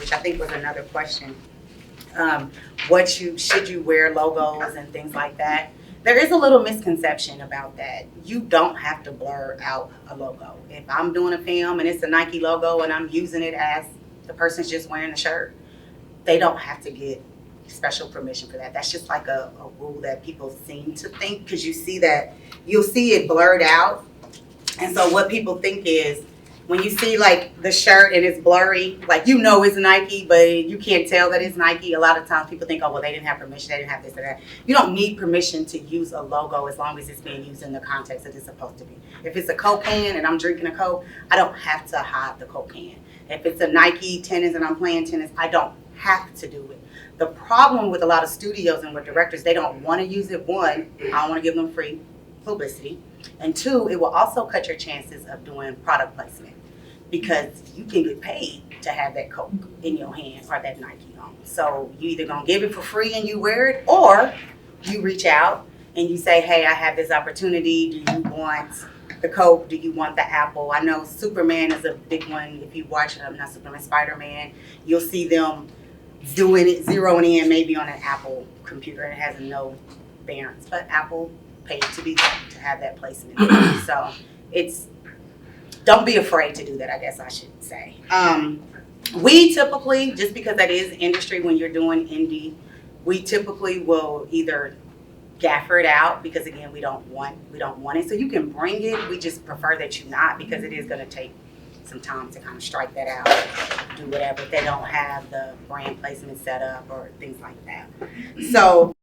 which I think was another question. Should you wear logos and things like that? There is a little misconception about that. You don't have to blur out a logo. If I'm doing a film and it's a Nike logo and I'm using it as the person's just wearing a shirt, they don't have to get special permission for that. That's just like a rule that people seem to think, because you'll see it blurred out. And so what people think is, when you see like the shirt and it's blurry, like it's Nike, but you can't tell that it's Nike. A lot of times people think, oh, well, they didn't have permission, they didn't have this or that. You don't need permission to use a logo as long as it's being used in the context that it's supposed to be. If it's a Coke can and I'm drinking a Coke, I don't have to hide the Coke can. If it's a Nike tennis and I'm playing tennis, I don't have to do it. The problem with a lot of studios and with directors, they don't want to use it. One, I don't want to give them free publicity. And two, it will also cut your chances of doing product placement, because you can get paid to have that Coke in your hand or that Nike on. So you either gonna give it for free and you wear it, or you reach out and you say, hey, I have this opportunity. Do you want the Coke? Do you want the Apple? I know Superman is a big one. If you watch, not Superman, Spider-Man, you'll see them doing it, zeroing in maybe on an Apple computer, and it has no bearings, but Apple paid to be there to have that placement. So don't be afraid to do that, I guess I should say. We typically, just because that is industry when you're doing indie, we typically will either gaffer it out, because again, we don't want it. So you can bring it, we just prefer that you not, because it is gonna take some time to kind of strike that out, do whatever, if they don't have the brand placement set up or things like that. So